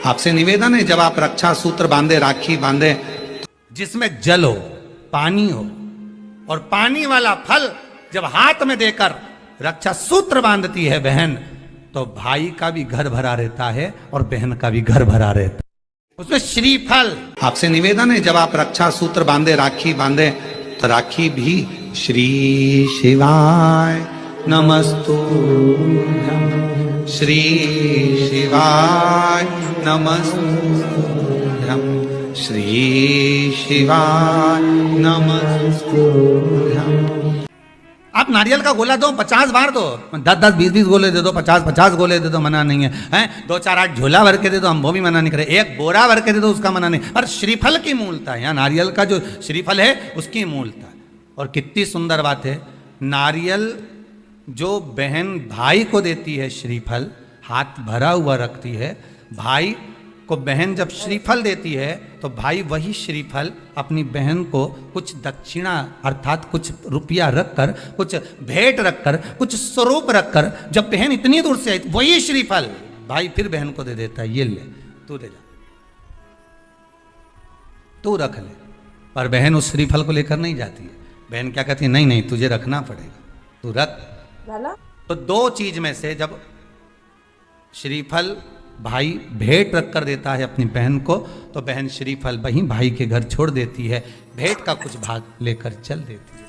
आपसे निवेदन है जब आप रक्षा सूत्र बांधे, राखी बांधे, जिसमें जल हो, पानी हो, और पानी वाला फल जब हाथ में देकर रक्षा सूत्र बांधती है बहन, तो भाई का भी घर भरा रहता है और बहन का भी घर भरा रहता है। उसमें श्रीफल। आपसे निवेदन है जब आप रक्षा सूत्र बांधे, राखी बांधे, तो राखी भी श्री शिवाय नमस्तुभ्यं, श्री शिवाय नमस्तुभ्यं, श्री शिवाय नमस्तुभ्यं। आप नारियल का गोला दो 50 बार दो, 10-10, 20-20 गोले दे दो, 50-50 गोले दे दो, मना नहीं है, हैं 2-4-8 झोला भर के दे दो, हम वो भी मना नहीं करे, एक बोरा भर के दे दो, उसका मना नहीं। और श्रीफल की मूलता है, यहाँ नारियल का जो श्रीफल है उसकी मूलता है। और कितनी सुंदर बात है, नारियल जो बहन भाई को देती है श्रीफल, हाथ भरा हुआ रखती है, भाई को बहन जब श्रीफल देती है तो भाई वही श्रीफल अपनी बहन को कुछ दक्षिणा अर्थात कुछ रुपया रखकर, कुछ भेंट रखकर, कुछ स्वरूप रखकर, जब बहन इतनी दूर से आई वही श्रीफल भाई फिर बहन को दे देता है, ये ले तू दे जा, तू रख ले। पर बहन उस श्रीफल को लेकर नहीं जाती है, बहन क्या कहती है, नहीं नहीं तुझे रखना पड़ेगा, तू रख। तो दो चीज में से जब श्रीफल भाई भेंट रख कर देता है अपनी बहन को, तो बहन श्रीफल वहीं भाई के घर छोड़ देती है, भेंट का कुछ भाग लेकर चल देती है।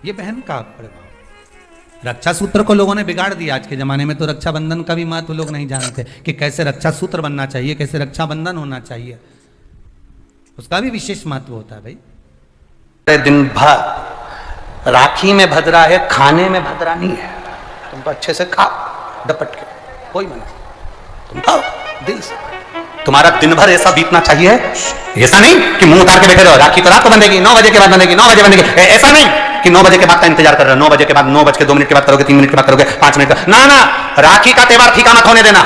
ये बहन का प्रभाव। रक्षा सूत्र को लोगों ने बिगाड़ दिया आज के जमाने में, तो रक्षाबंधन का भी महत्व लोग नहीं जानते कि कैसे रक्षा सूत्र बनना चाहिए, कैसे रक्षाबंधन होना चाहिए, उसका भी विशेष महत्व होता है भाई। दिन भर राखी में भद्रा है, खाने में भद्रा नहीं है, तुम तो अच्छे से खाओ डपट के, कोई मना, तुम खाओ दिल से। तुम्हारा दिन भर ऐसा बीतना चाहिए, ऐसा नहीं कि मुंह उतार के बैठे रहो, राखी तो रात को बंधेगी, 9 बजे के बाद बंधेगी, 9 बजे बंधेगी, ऐसा नहीं कि 9 बजे के बाद का इंतजार कर रहे हो, 9 बजे के बाद 9:02 के बाद करोगे, 3 मिनट के बाद करोगे, 5 मिनट का ना ना, राखी का त्योहार फीका मत होने देना।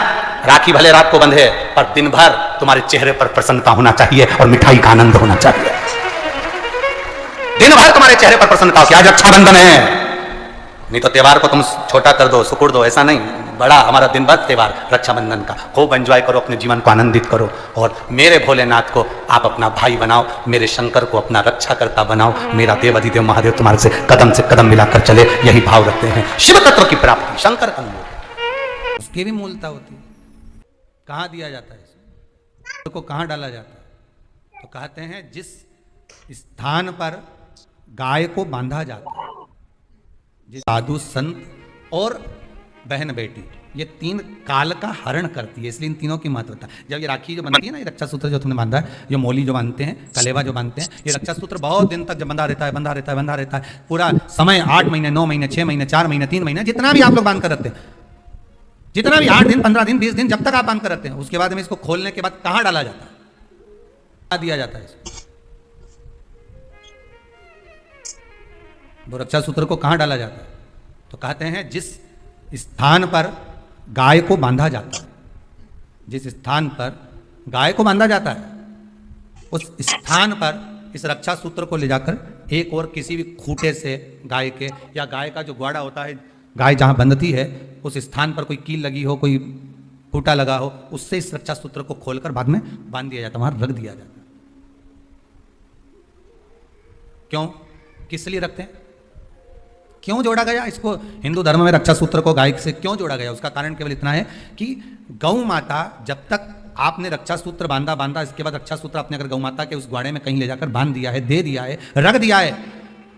राखी भले रात को बंधे पर दिन भर तुम्हारे चेहरे पर प्रसन्नता होना चाहिए और मिठाई का आनंद होना चाहिए। दिन भर तुम्हारे चेहरे पर प्रसन्नता हो कि आज रक्षाबंधन है, नहीं तो त्योहार को तुम छोटा कर दो, सुकुड़ दो, ऐसा नहीं, बड़ा हमारा दिन भर त्योहार रक्षाबंधन का, खूब एंजॉय करो, अपने जीवन को आनंदित करो। और मेरे भोलेनाथ को आप अपना भाई बनाओ, मेरे शंकर को अपना रक्षाकर्ता बनाओ, मेरा देव अधिदेव महादेव तुम्हारे से कदम मिलाकर चले, यही भाव रखते हैं। शिव तत्व की प्राप्ति शंकर का मूल, उसकी भी मूलता होती है। कहाँ दिया जाता है, को कहाँ डाला जाता है, तो कहते हैं जिस स्थान पर गाय को बांधा जाता है, जिस साधु संत और बहन बेटी, ये 3 काल का हरण करती है, इसलिए इन तीनों की महत्वता। जब ये राखी जो बनती है ना, ये रक्षा सूत्र जो तुमने बांधा है, ये मोली जो बांधते हैं, कलेवा जो बांधते हैं, ये रक्षा सूत्र बहुत दिन तक जब बंधा रहता है, पूरा समय 8 महीने, 9 महीने, 6 महीने, 4 महीने, 3 महीने, जितना भी आप लोग बांध कर रखते हैं, जितना भी 8 दिन, 15 दिन, 20 दिन, जब तक आप बांध कर रखते हैं, उसके बाद में इसको खोलने के बाद कहाँ डाला जाता है, कहाँ दिया जाता है इसको, वो रक्षा सूत्र को कहाँ डाला जाता है, तो कहते हैं जिस स्थान पर गाय को बांधा जाता है, जिस स्थान पर गाय को बांधा जाता है, उस स्थान पर इस रक्षा सूत्र को ले जाकर एक और किसी भी खूंटे से गाय के, या गाय का जो ग्वाड़ा होता है, गाय जहां बंधती है उस स्थान पर कोई कील लगी हो, कोई खूंटा लगा हो, उससे इस रक्षा सूत्र को खोलकर बाद में बांध दिया जाता है, वहां रख दिया जाता है। क्यों, किस लिए रखते हैं, क्यों जोड़ा गया इसको हिंदू धर्म में, रक्षा सूत्र को गाय से क्यों जोड़ा गया, उसका कारण केवल इतना है कि गौ माता, जब तक आपने रक्षा सूत्र बांधा, इसके बाद रक्षा सूत्र आपने अगर गौ माता के उस ग्वाड़े में कहीं ले जाकर बांध दिया है, दे दिया है, रख दिया है,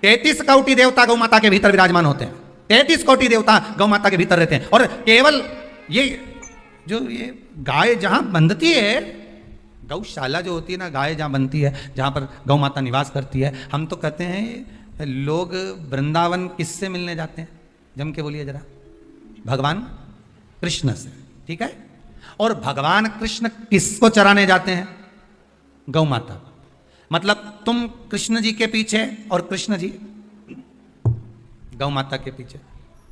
33 कोटि देवता गौ माता के भीतर विराजमान होते हैं, 33 कोटि देवता गौ माता के भीतर रहते हैं। और केवल ये जो ये गाय जहां बंधती है, गौशाला जो होती है ना, गाय जहां बनती है, जहां पर गौ माता निवास करती है, हम तो कहते हैं लोग वृंदावन किससे मिलने जाते हैं, जम के बोलिए जरा, भगवान कृष्ण से, ठीक है। और भगवान कृष्ण किसको चराने जाते हैं, गौ माता। मतलब तुम कृष्ण जी के पीछे और कृष्ण जी गौ माता के पीछे,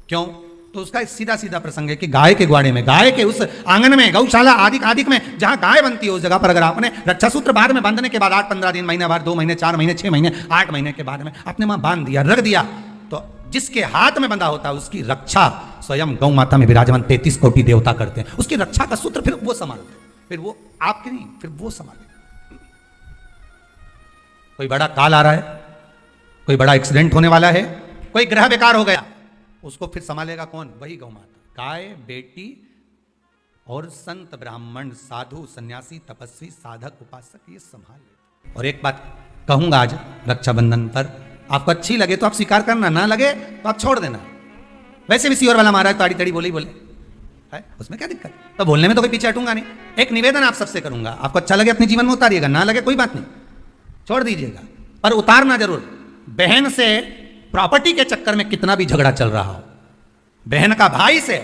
क्यों, तो उसका सीधा सीधा प्रसंग है कि गाय के ग्वाड़े में, गाय के उस आंगन में, गौशाला आदि में जहां गाय बनती है, उस जगह पर अगर आपने रक्षा सूत्र बाद में बांधने के बाद 8-15 दिन, महीना बाद, 2 महीने, 4 महीने, 6 महीने, 8 महीने के बाद में आपने वहां बांध दिया, रख दिया, तो जिसके हाथ में बंधा होता है उसकी रक्षा स्वयं गौ माता में विराजमान 33 कोटि देवता करते हैं, उसकी रक्षा का सूत्र फिर वो संभालते हैं। फिर वो आपकी नहीं, फिर वो संभालेगा। कोई बड़ा काल आ रहा है, कोई बड़ा एक्सीडेंट होने वाला है, कोई ग्रह बेकार हो गया, उसको फिर संभालेगा कौन? वही गौ माता। गाय, बेटी और संत, ब्राह्मण, साधु, सन्यासी, तपस्वी, साधक, उपासक, ये संभाल लेते। और एक बात कहूंगा आज रक्षाबंधन पर, आपको अच्छी लगे तो आप स्वीकार करना, ना लगे तो आप छोड़ देना। वैसे भी सीवर वाला महाराज ताड़ी ताड़ी बोले ही बोले है, उसमें क्या दिक्कत? तो बोलने में तो कोई पीछे हटूंगा नहीं। एक निवेदन आप सबसे करूंगा, आपको अच्छा लगे अपने जीवन में उतारिएगा, ना लगे कोई बात नहीं, छोड़ दीजिएगा, पर उतारना जरूर। बहन से प्रॉपर्टी के चक्कर में कितना भी झगड़ा चल रहा हो, बहन का भाई से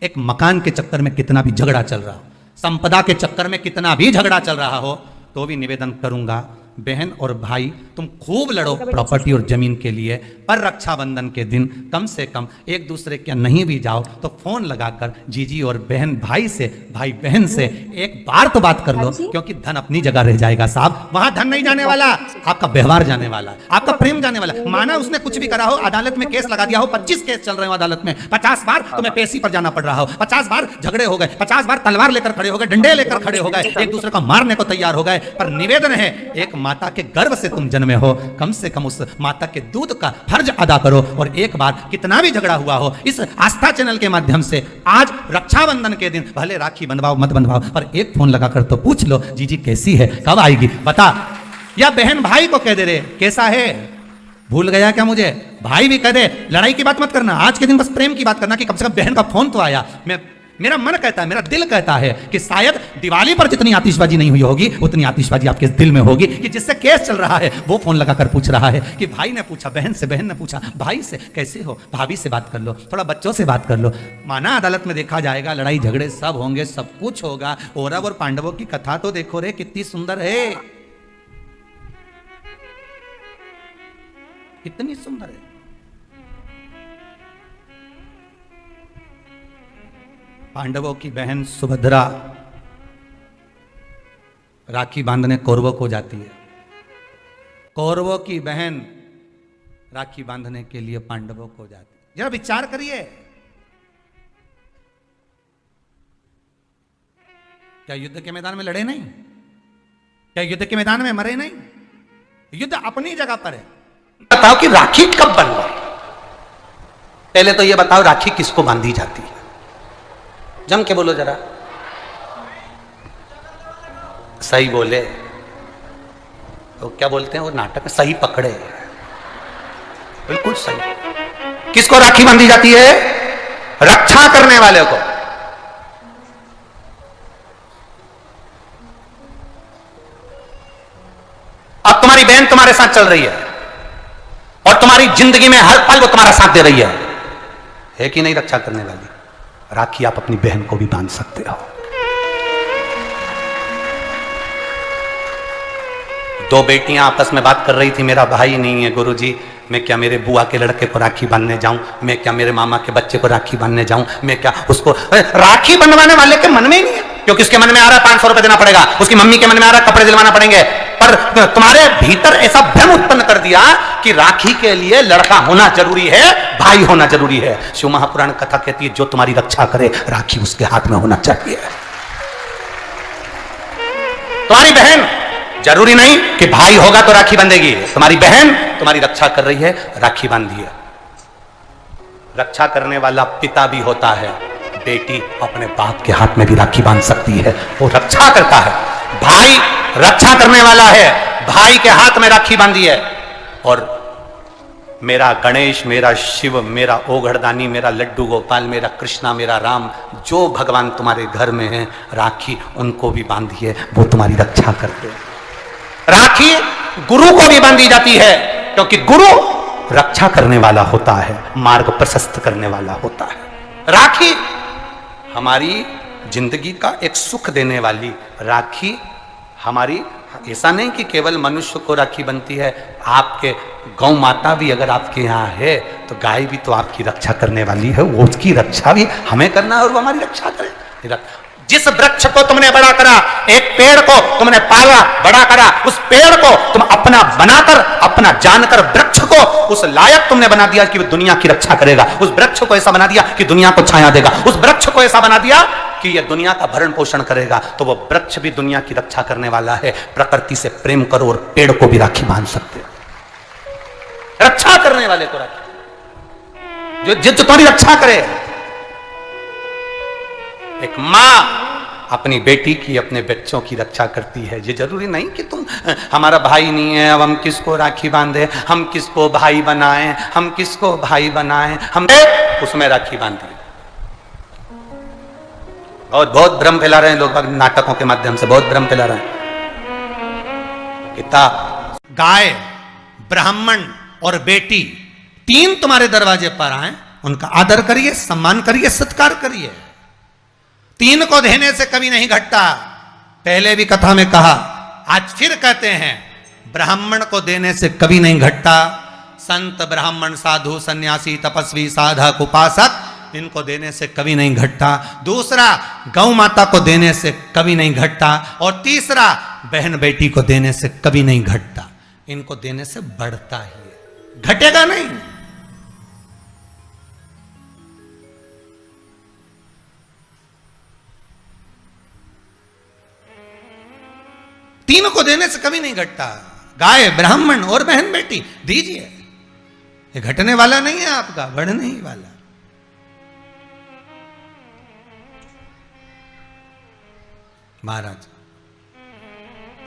एक मकान के चक्कर में कितना भी झगड़ा चल रहा हो, संपदा के चक्कर में कितना भी झगड़ा चल रहा हो, तो भी निवेदन करूंगा, बहन और भाई तुम खूब लड़ो प्रॉपर्टी और जमीन के लिए, पर रक्षाबंधन के दिन कम से कम एक दूसरे के नहीं भी जाओ तो फोन लगाकर जीजी और बहन भाई से, भाई बहन से एक बार तो बात कर लो, क्योंकि धन अपनी जगह रह जाएगा साहब, वहां धन नहीं जाने वाला, आपका व्यवहार जाने वाला, आपका प्रेम जाने वाला। माना उसने कुछ भी करा हो, अदालत में केस लगा दिया हो, 25 केस चल रहे हो अदालत में, 50 बार तुम्हें पेशी पर जाना पड़ रहा हो, 50 बार झगड़े हो गए, 50 बार तलवार लेकर खड़े हो गए, डंडे लेकर खड़े हो गए, एक दूसरे को मारने को तैयार हो गए, पर निवेदन है, एक माता के गर्भ से तुम जन्मे हो, कम से कम उस माता के दूध का फर्ज अदा करो। और एक बार कितना भी झगड़ा हुआ हो, इस आस्था चैनल के माध्यम से आज रक्षाबंधन के दिन भले राखी बंधवाओ मत बंधवाओ, पर एक फोन लगाकर तो पूछ लो, जीजी कैसी है, कब आएगी बता। या बहन भाई को कह दे रे कैसा है, भूल गया क्या मुझे, भाई भी कह दे, लड़ाई की बात मत करना, आज के दिन बस प्रेम की बात करना, कि कम से कम बहन का फोन तो आया। मेरा मन कहता है, मेरा दिल कहता है कि शायद दिवाली पर जितनी आतिशबाजी नहीं हुई होगी, उतनी आतिशबाजी आपके दिल में होगी, कि जिससे केस चल रहा है वो फोन लगाकर पूछ रहा है कि भाई ने पूछा बहन से, बहन ने पूछा भाई से, कैसे हो, भाभी से बात कर लो, थोड़ा बच्चों से बात कर लो। माना अदालत में देखा जाएगा, लड़ाई झगड़े सब होंगे, सब कुछ होगा। कौरव और पांडवों की कथा तो देखो रे, कितनी सुंदर है, कितनी सुंदर है। पांडवों की बहन सुभद्रा राखी बांधने कौरवों को जाती है, कौरवों की बहन राखी बांधने के लिए पांडवों को जाती है। जरा विचार करिए, क्या युद्ध के मैदान में लड़े नहीं, क्या युद्ध के मैदान में मरे नहीं, युद्ध अपनी जगह पर है। बताओ कि राखी कब बनवाई, पहले तो ये बताओ राखी किसको बांधी जाती है, जम के बोलो जरा, सही बोले तो क्या बोलते हैं वो नाटक में, सही पकड़े, बिल्कुल सही। किसको राखी बांधी जाती है? रक्षा करने वाले को। अब तुम्हारी बहन तुम्हारे साथ चल रही है और तुम्हारी जिंदगी में हर पल वो तुम्हारा साथ दे रही है कि नहीं रक्षा करने वाली? राखी आप अपनी बहन को भी बांध सकते हो। दो बेटियां आपस में बात कर रही थी, मेरा भाई नहीं है गुरुजी, मैं क्या मेरे बुआ के लड़के को राखी बांधने जाऊं, मैं क्या मेरे मामा के बच्चे को राखी बांधने जाऊं, मैं क्या उसको राखी बंधवाने वाले के मन में ही नहीं है, क्योंकि उसके मन में आ रहा है 500 रुपए देना पड़ेगा, उसकी मम्मी के मन में आ रहा है कपड़े दिलवाना पड़ेंगे, पर तुम्हारे भीतर ऐसा भ्रम उत्पन्न कर दिया कि राखी के लिए लड़का होना जरूरी है, भाई होना जरूरी है। शिव महापुराण कथा कहती है जो तुम्हारी रक्षा करे राखी उसके हाथ में होना चाहिए। तुम्हारी बहन जरूरी नहीं कि भाई होगा तो राखी बंधेगी, तुम्हारी बहन तुम्हारी रक्षा कर रही है, राखी बांधिए। रक्षा करने वाला पिता भी होता है, बेटी अपने बाप के हाथ में भी राखी बांध सकती है, वो रक्षा करता है। भाई रक्षा करने वाला है, भाई के हाथ में राखी बांधी है। और मेरा गणेश, मेरा शिव, मेरा ओघड़दानी, मेरा लड्डू गोपाल, मेरा कृष्णा, मेरा राम, जो भगवान तुम्हारे घर में है, राखी उनको भी बांधिए, वो तुम्हारी रक्षा करते हैं। राखी गुरु को भी बांधी जाती है, क्योंकि गुरु रक्षा करने वाला होता है, मार्ग प्रशस्त करने वाला होता है। राखी हमारी जिंदगी का एक सुख देने वाली, राखी हमारी, ऐसा नहीं कि केवल मनुष्य को राखी बनती है, आपके गौ माता भी अगर आपके यहाँ है तो गाय भी तो आपकी रक्षा करने वाली है, वो उसकी रक्षा भी हमें करना है और वो हमारी रक्षा करे। जिस वृक्ष को तुमने बड़ा करा, एक पेड़ को तुमने पाला, बड़ा करा, उस पेड़ को तुम अपना बनाकर, अपना जानकर वृक्ष को उस लायक तुमने बना दिया कि वो दुनिया की रक्षा करेगा। उस वृक्ष को ऐसा बना दिया कि दुनिया को छाया देगा। उस वृक्ष को ऐसा बना दिया कि यह दुनिया का भरण पोषण करेगा। तो वो वृक्ष भी दुनिया की रक्षा करने वाला है। प्रकृति से प्रेम करो और पेड़ को भी राखी बांध सकते हो। रक्षा करने वाले को राखी, जो तुम्हारी रक्षा करे। एक मां अपनी बेटी की, अपने बच्चों की रक्षा करती है। ये जरूरी नहीं कि तुम, हमारा भाई नहीं है अब हम किसको राखी बांधे, हम किसको भाई बनाएं, हम किसको भाई बनाएं, हम उसमें राखी बांधी। बहुत भ्रम फैला रहे हैं लोग, नाटकों के माध्यम से बहुत भ्रम फैला रहे हैं। किताब, गाय, ब्राह्मण और बेटी तीन तुम्हारे दरवाजे पर आए, उनका आदर करिए, सम्मान करिए, सत्कार करिए। तीन को देने से कभी नहीं घटता। पहले भी कथा में कहा, आज फिर कहते हैं, ब्राह्मण को देने से कभी नहीं घटता। संत, ब्राह्मण, साधु, सन्यासी, तपस्वी, साधक, उपासक, इनको देने से कभी नहीं घटता। दूसरा, गौ माता को देने से कभी नहीं घटता। और तीसरा, बहन बेटी को देने से कभी नहीं घटता। इनको देने से बढ़ता ही है, घटेगा नहीं। तीनों को देने से कभी नहीं घटता। गाय, ब्राह्मण और बहन बेटी दीजिए। ये घटने वाला नहीं है आपका, बढ़ने ही वाला। महाराज,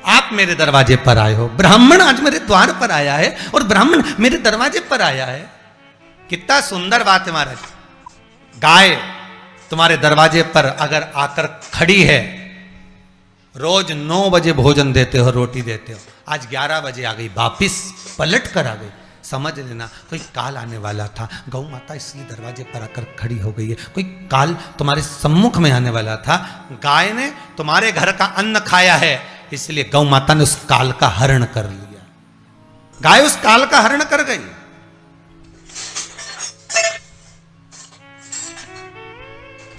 आप मेरे दरवाजे पर आए हो, ब्राह्मण आज मेरे द्वार पर आया है और ब्राह्मण मेरे दरवाजे पर आया है। कितना सुंदर बात है महाराज। गाय तुम्हारे दरवाजे पर अगर आकर खड़ी है, रोज 9 बजे भोजन देते हो, रोटी देते हो, आज 11 बजे आ गई, वापिस पलट कर आ गई, समझ लेना कोई काल आने वाला था। गौ माता इसलिए दरवाजे पर आकर खड़ी हो गई है, कोई काल तुम्हारे सम्मुख में आने वाला था। गाय ने तुम्हारे घर का अन्न खाया है, इसलिए गौ माता ने उस काल का हरण कर लिया। गाय उस काल का हरण कर गई।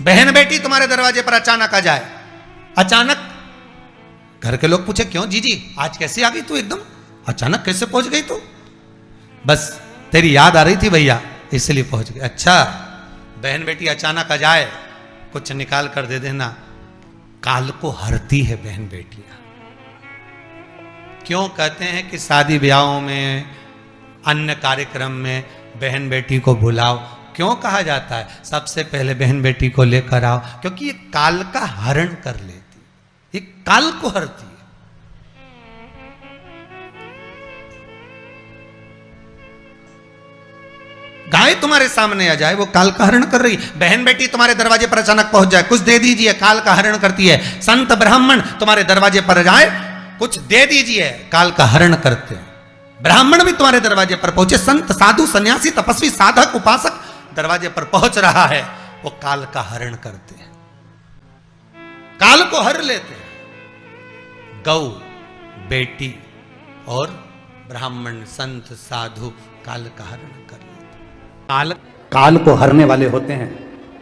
बहन बेटी तुम्हारे दरवाजे पर अचानक आ जाए, अचानक घर के लोग पूछे, क्यों जीजी आज कैसे आ गई तू, एकदम अचानक कैसे पहुंच गई तू? बस तेरी याद आ रही थी भैया, इसलिए पहुंच गई। अच्छा, बहन बेटी अचानक आ जाए, कुछ निकाल कर दे देना। काल को हरती है बहन बेटियां। क्यों कहते हैं कि शादी ब्याहों में, अन्य कार्यक्रम में बहन बेटी को बुलाओ? क्यों कहा जाता है सबसे पहले बहन बेटी को लेकर आओ? क्योंकि ये काल का हरण कर लेती, ये काल को हरती है। गाय तुम्हारे सामने आ जाए, वो काल का हरण कर रही। बहन बेटी तुम्हारे दरवाजे पर अचानक पहुंच जाए, कुछ दे दीजिए, काल का हरण करती है। संत ब्राह्मण तुम्हारे दरवाजे पर जाए, कुछ दे दीजिए, काल का हरण करते हैं। ब्राह्मण भी तुम्हारे दरवाजे पर पहुंचे, संत, साधु, सन्यासी, तपस्वी, साधक, उपासक दरवाजे पर पहुंच रहा है, वो काल का हरण करते हैं, काल को हर लेते हैं। गौ, बेटी और ब्राह्मण, संत, साधु काल का हरण कर लेते हैं। काल को हरने वाले होते हैं।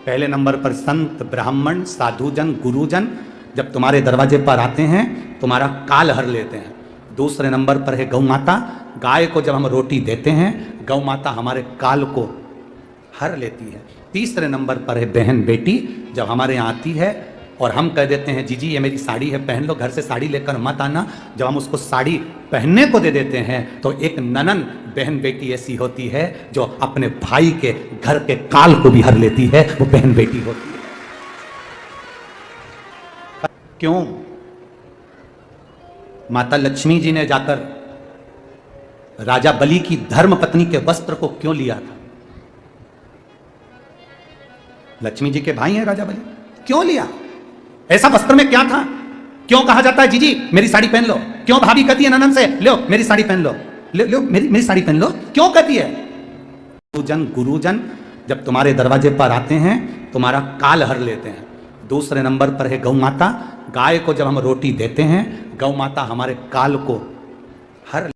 पहले नंबर पर संत, ब्राह्मण, साधुजन, गुरुजन जब तुम्हारे दरवाजे पर आते हैं, तुम्हारा काल हर लेते हैं। दूसरे नंबर पर है गौ माता। गाय को जब हम रोटी देते हैं, गौ माता हमारे काल को हर लेती है। तीसरे नंबर पर है बहन बेटी, जब हमारे यहाँ आती है और हम कह देते हैं जीजी ये मेरी साड़ी है, पहन लो, घर से साड़ी लेकर मत आना। जब हम उसको साड़ी पहनने को दे देते हैं, तो एक ननन बहन बेटी ऐसी होती है जो अपने भाई के घर के काल को भी हर लेती है, वो बहन बेटी होती है। क्यों? माता लक्ष्मी जी ने जाकर राजा बलि की धर्म पत्नी के वस्त्र को क्यों लिया था? लक्ष्मी जी के भाई हैं राजा बलि, क्यों लिया? ऐसा वस्त्र में क्या था? क्यों कहा जाता है जीजी मेरी साड़ी पहन लो? क्यों भाभी कहती है ननन से लो मेरी साड़ी पहन लो, लो मेरी साड़ी पहन लो? क्यों कहती है? गुरुजन जब तुम्हारे दरवाजे पर आते हैं, तुम्हारा काल हर लेते हैं। दूसरे नंबर पर है गौ माता। गाय को जब हम रोटी देते हैं, गौ माता हमारे काल को हर